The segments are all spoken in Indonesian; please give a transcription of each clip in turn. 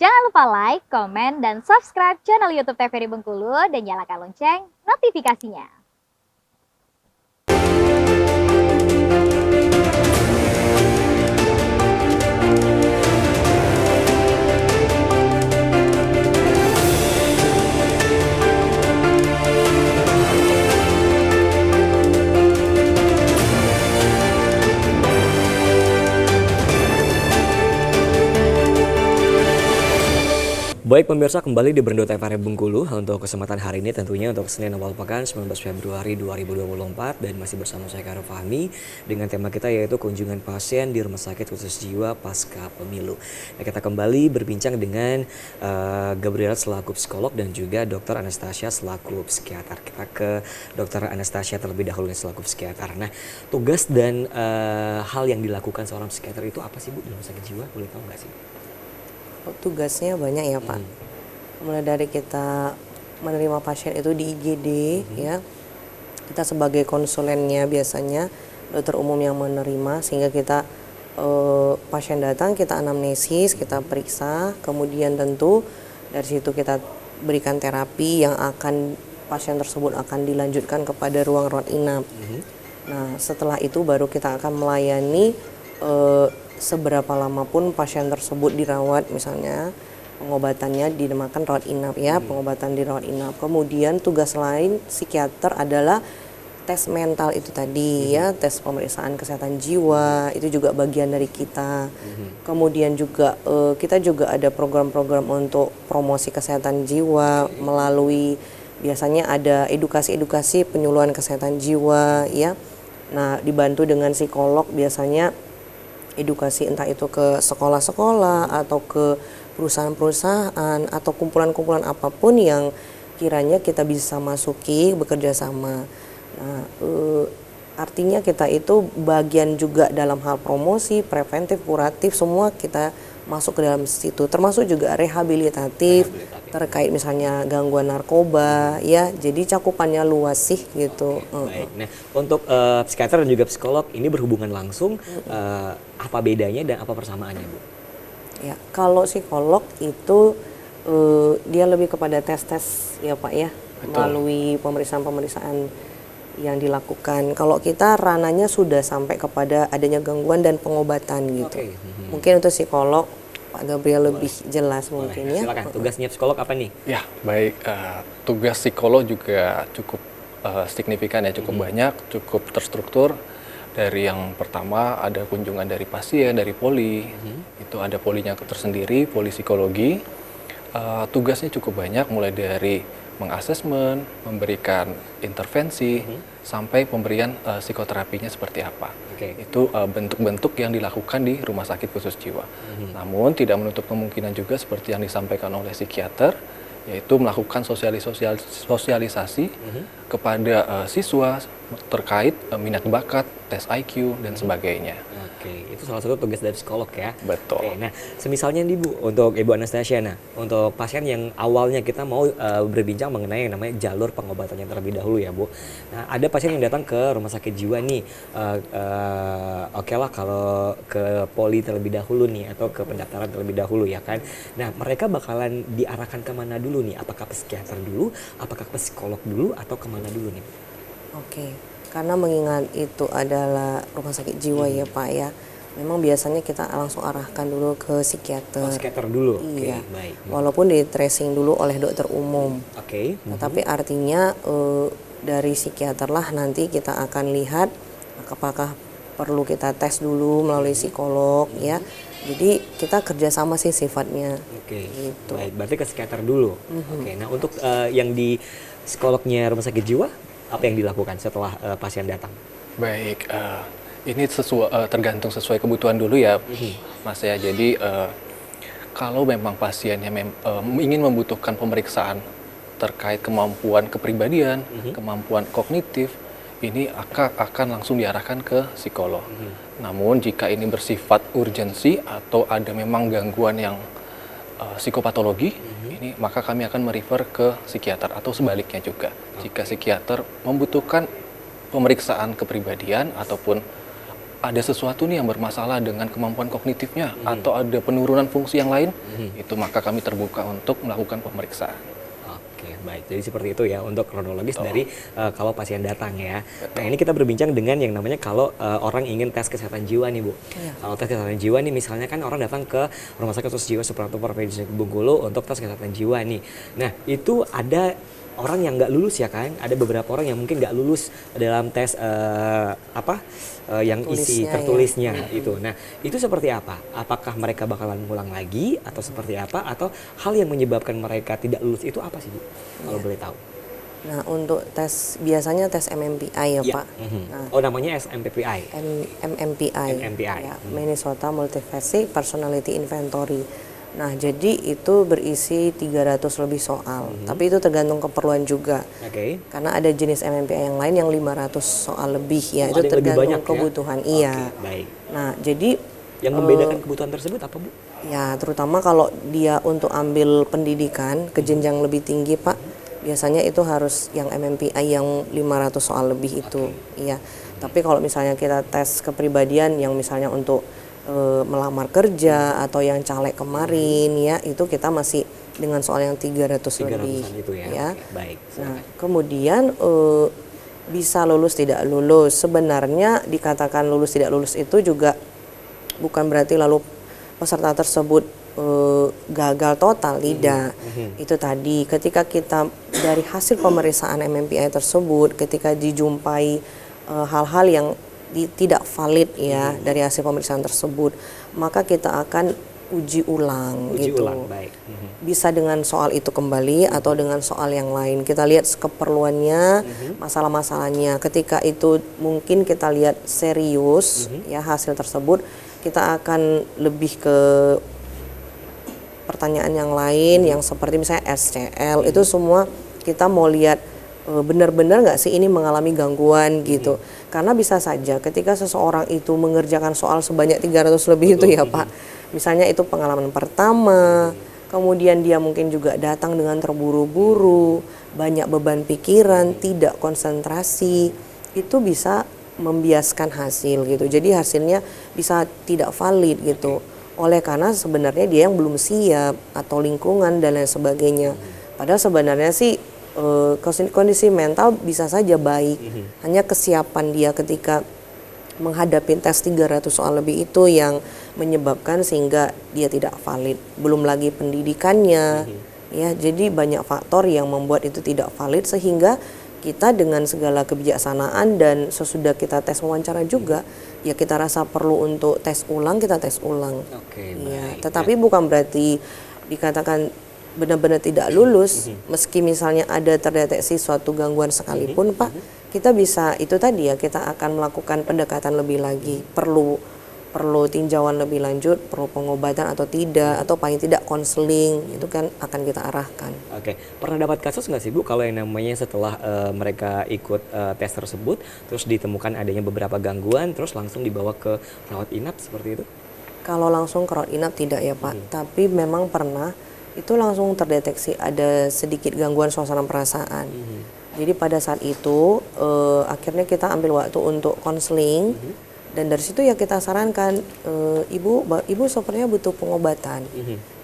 Jangan lupa like, komen, dan subscribe channel YouTube TVRI Bengkulu dan nyalakan lonceng notifikasinya. Baik pemirsa, kembali di Berndo TVRI Bengkulu untuk kesempatan hari ini tentunya untuk Senin awal pekan 19 Februari 2024 dan masih bersama saya Karo Fahmi dengan tema kita yaitu kunjungan pasien di Rumah Sakit Khusus Jiwa pasca pemilu. Nah, kita kembali berbincang dengan Gabriela selaku psikolog dan juga Dr. Anastasia selaku psikiater. Kita ke Dr. Anastasia terlebih dahulu selaku psikiater. Nah, tugas dan hal yang dilakukan seorang psikiater itu apa sih Bu di Rumah Sakit Jiwa? Boleh tahu nggak sih? Tugasnya banyak ya Pak. Mulai dari kita menerima pasien itu di IGD ya, kita sebagai konsulennya biasanya dokter umum yang menerima, sehingga kita pasien datang kita anamnesis, kita periksa, kemudian tentu dari situ kita berikan terapi yang akan pasien tersebut akan dilanjutkan kepada ruang rawat inap. Nah setelah itu baru kita akan melayani seberapa lama pun pasien tersebut dirawat, misalnya pengobatannya dinamakan rawat inap ya, pengobatan di rawat inap. Kemudian tugas lain psikiater adalah tes mental itu tadi ya, tes pemeriksaan kesehatan jiwa, itu juga bagian dari kita. Kemudian juga kita juga ada program-program untuk promosi kesehatan jiwa melalui biasanya ada edukasi-edukasi penyuluhan kesehatan jiwa ya. Nah dibantu dengan psikolog biasanya edukasi entah itu ke sekolah-sekolah atau ke perusahaan-perusahaan atau kumpulan-kumpulan apapun yang kiranya kita bisa masuki bekerja sama. Nah, artinya kita itu bagian juga dalam hal promosi, preventif, kuratif, semua kita masuk ke dalam situ, termasuk juga rehabilitatif terkait misalnya gangguan narkoba ya, jadi cakupannya luas sih gitu. Baik. Nah, untuk psikiater dan juga psikolog ini berhubungan langsung, apa bedanya dan apa persamaannya Bu? Ya, kalau psikolog itu dia lebih kepada tes-tes ya Pak ya, melalui pemeriksaan-pemeriksaan yang dilakukan. Kalau kita rananya sudah sampai kepada adanya gangguan dan pengobatan gitu. Mungkin untuk psikolog Pak Gabriel lebih jelas mungkin ya. Silakan. Tugasnya psikolog apa nih? Ya baik, tugas psikolog juga cukup signifikan ya, cukup banyak, cukup terstruktur. Dari yang pertama ada kunjungan dari pasien, dari poli, itu ada polinya tersendiri, poli psikologi. Tugasnya cukup banyak, mulai dari mengasesmen, memberikan intervensi, sampai pemberian psikoterapinya seperti apa. Itu bentuk-bentuk yang dilakukan di Rumah Sakit Khusus Jiwa. Namun tidak menutup kemungkinan juga seperti yang disampaikan oleh psikiater, yaitu melakukan sosialisasi kepada siswa terkait minat bakat, tes IQ, dan sebagainya. Oke, itu salah satu tugas dari psikolog ya. Betul. Oke, nah semisalnya nih Bu, untuk Ibu Anastasia, nah untuk pasien yang awalnya kita mau berbincang mengenai yang namanya jalur pengobatannya terlebih dahulu ya Bu. Nah ada pasien yang datang ke rumah sakit jiwa nih, oke lah kalau ke poli terlebih dahulu nih atau ke pendaftaran terlebih dahulu ya kan. Nah mereka bakalan diarahkan kemana dulu nih? Apakah ke psikiater dulu, apakah ke psikolog dulu atau kemana dulu nih? Oke, karena mengingat itu adalah rumah sakit jiwa ya Pak ya, memang biasanya kita langsung arahkan dulu ke psikiater. Psikiater dulu? Iya, baik. walaupun di tracing dulu oleh dokter umum. Tetapi artinya dari psikiater lah nanti kita akan lihat apakah perlu kita tes dulu melalui psikolog ya. Jadi kita kerjasama sih sifatnya. Gitu. Baik, berarti ke psikiater dulu. Oke, nah untuk yang di psikolognya rumah sakit jiwa, apa yang dilakukan setelah pasien datang? Baik, ini tergantung sesuai kebutuhan dulu ya Mas ya. Jadi kalau memang pasiennya ingin membutuhkan pemeriksaan terkait kemampuan kepribadian, kemampuan kognitif, ini akan langsung diarahkan ke psikolog. Namun jika ini bersifat urgensi atau ada memang gangguan yang psikopatologi, ini maka kami akan merefer ke psikiater atau sebaliknya juga. Jika psikiater membutuhkan pemeriksaan kepribadian ataupun ada sesuatu nih yang bermasalah dengan kemampuan kognitifnya atau ada penurunan fungsi yang lain, itu maka kami terbuka untuk melakukan pemeriksaan. Oke, baik. Jadi seperti itu ya untuk kronologis dari kalau pasien datang ya. Nah, ini kita berbincang dengan yang namanya kalau orang ingin tes kesehatan jiwa nih, Bu. Kalau tes kesehatan jiwa nih misalnya kan orang datang ke Rumah Sakit Khusus Jiwa Suprapto Provinsi Bengkulu untuk tes kesehatan jiwa nih. Nah, itu ada orang yang nggak lulus ya kan, ada beberapa orang yang mungkin nggak lulus dalam tes yang isi Tulisnya tertulisnya itu. Nah, itu seperti apa? Apakah mereka bakalan ngulang lagi atau seperti apa? Atau hal yang menyebabkan mereka tidak lulus itu apa sih, Bu? Kalau boleh tahu. Nah, untuk tes biasanya tes MMPI ya, Pak. Nah, Oh, namanya SMPPI. MMPI. MMPI. Ya, Minnesota Multivariate Personality Inventory. Nah, jadi itu berisi 300 lebih soal. Tapi itu tergantung keperluan juga. Oke. Karena ada jenis MMPI yang lain yang 500 soal lebih ya. Oh, Itu ada yang lebih tergantung banyak ya? kebutuhan. Oke, Iya. baik. Nah, jadi Yang membedakan kebutuhan tersebut apa, Bu? ya terutama kalau dia untuk ambil pendidikan ke jenjang lebih tinggi, Pak, biasanya itu harus yang MMPI yang 500 soal lebih itu. Iya. Tapi kalau misalnya kita tes kepribadian yang misalnya untuk melamar kerja atau yang caleg kemarin ya, itu kita masih dengan soal yang 300 lebih. 300-an itu ya. Oke, baik. Nah, kemudian bisa lulus tidak lulus. Sebenarnya dikatakan lulus tidak lulus itu juga bukan berarti lalu peserta tersebut gagal total, tidak. Itu tadi ketika kita dari hasil pemeriksaan MMPI tersebut, ketika dijumpai hal-hal yang tidak valid ya dari hasil pemeriksaan tersebut, maka kita akan uji ulang gitu. Ulang, baik. Bisa dengan soal itu kembali atau dengan soal yang lain. Kita lihat keperluannya, masalah-masalahnya. Ketika itu mungkin kita lihat serius ya hasil tersebut, kita akan lebih ke pertanyaan yang lain yang seperti misalnya SCL. Itu semua kita mau lihat benar-benar nggak sih ini mengalami gangguan gitu. Karena bisa saja ketika seseorang itu mengerjakan soal sebanyak 300 lebih itu ya Pak, misalnya itu pengalaman pertama, kemudian dia mungkin juga datang dengan terburu-buru, banyak beban pikiran, tidak konsentrasi, itu bisa membiaskan hasil gitu. Jadi hasilnya bisa tidak valid gitu. Oleh karena sebenarnya dia yang belum siap atau lingkungan dan lain sebagainya. Padahal sebenarnya sih kondisi mental bisa saja baik, hanya kesiapan dia ketika menghadapi tes 300 soal lebih itu yang menyebabkan sehingga dia tidak valid. Belum lagi pendidikannya, ya. Jadi banyak faktor yang membuat itu tidak valid sehingga kita dengan segala kebijaksanaan dan sesudah kita tes wawancara juga, ya kita rasa perlu untuk tes ulang, kita tes ulang. Oke, Ya, baik. tetapi bukan berarti dikatakan benar-benar tidak lulus, meski misalnya ada terdeteksi suatu gangguan sekalipun, Pak, kita bisa itu tadi ya, kita akan melakukan pendekatan lebih lagi, perlu tinjauan lebih lanjut, perlu pengobatan atau tidak, atau paling tidak konseling, itu kan akan kita arahkan. Oke, pernah dapat kasus nggak sih, Bu, kalau yang namanya setelah mereka ikut tes tersebut, terus ditemukan adanya beberapa gangguan, terus langsung dibawa ke rawat inap seperti itu? Kalau langsung ke rawat inap tidak ya Pak, tapi memang pernah itu langsung terdeteksi ada sedikit gangguan suasana perasaan. Jadi pada saat itu akhirnya kita ambil waktu untuk konseling dan dari situ ya kita sarankan ibu sepertinya butuh pengobatan.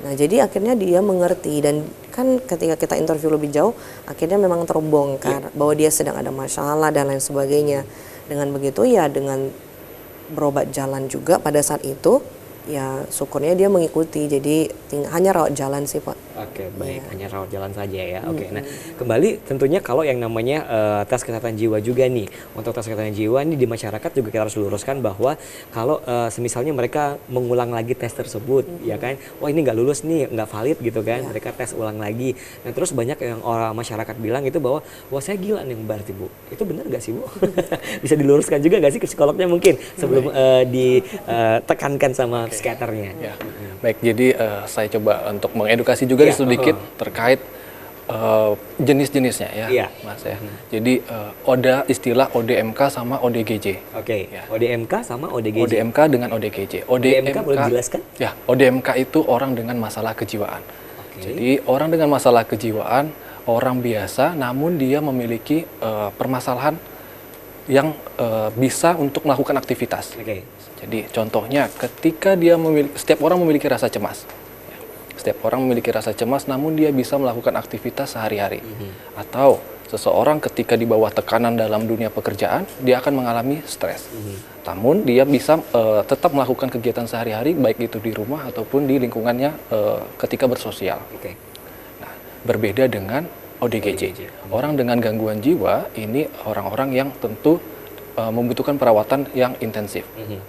Nah jadi akhirnya dia mengerti dan kan ketika kita interview lebih jauh akhirnya memang terbongkar bahwa dia sedang ada masalah dan lain sebagainya. Dengan begitu ya dengan berobat jalan juga pada saat itu. Ya syukurnya dia mengikuti, jadi hanya rawat jalan sih Pak. Oke, baik, hanya rawat jalan saja ya. Oke, nah kembali tentunya kalau yang namanya tes kesehatan jiwa juga nih, untuk tes kesehatan jiwa ini di masyarakat juga kita harus luruskan bahwa kalau semisalnya mereka mengulang lagi tes tersebut, ya kan, wah ini nggak lulus nih, nggak valid gitu kan, mereka tes ulang lagi. Nah terus banyak yang orang masyarakat bilang itu bahwa, wah saya gila nih berarti Bu, itu benar nggak sih Bu? Bisa diluruskan juga nggak sih ke psikolognya mungkin sebelum ditekankan sama psikiaternya. Ya. Baik, jadi saya coba untuk mengedukasi juga sedikit terkait jenis-jenisnya ya, Iya. Mas ya. Jadi ada istilah ODMK sama ODGJ. Oke, Ya. ODMK sama ODGJ. ODMK dengan ODGJ. ODMK boleh dijelaskan? Ya, ODMK itu orang dengan masalah kejiwaan. Jadi orang dengan masalah kejiwaan, orang biasa namun dia memiliki permasalahan yang bisa untuk melakukan aktivitas. Oke. Jadi contohnya ketika setiap orang memiliki rasa cemas. Setiap orang memiliki rasa cemas, namun dia bisa melakukan aktivitas sehari-hari. Atau seseorang ketika di bawah tekanan dalam dunia pekerjaan, dia akan mengalami stres. Namun dia bisa tetap melakukan kegiatan sehari-hari, baik itu di rumah ataupun di lingkungannya ketika bersosial. Oke. Nah, berbeda dengan ODGJ. Orang dengan gangguan jiwa ini orang-orang yang tentu membutuhkan perawatan yang intensif,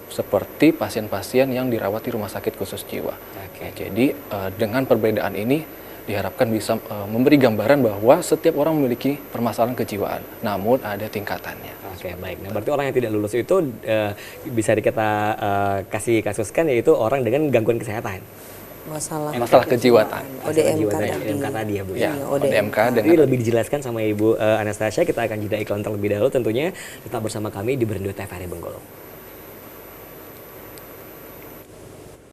seperti pasien-pasien yang dirawat di rumah sakit khusus jiwa. Oke. Jadi dengan perbedaan ini diharapkan bisa memberi gambaran bahwa setiap orang memiliki permasalahan kejiwaan, namun ada tingkatannya. Oke, baik. Nah, berarti orang yang tidak lulus itu bisa kita kasih kasuskan yaitu orang dengan gangguan kesehatan. Masalah kejiwaan. ODMK Masalah tadi. ODMK tadi ya, Bu. Ya, Iya, ODMK Nanti dengan lebih dijelaskan sama Ibu Anastasia. Kita akan jeda iklan terlebih dahulu tentunya. Tetap bersama kami di Berendo TVRI Bengkulu.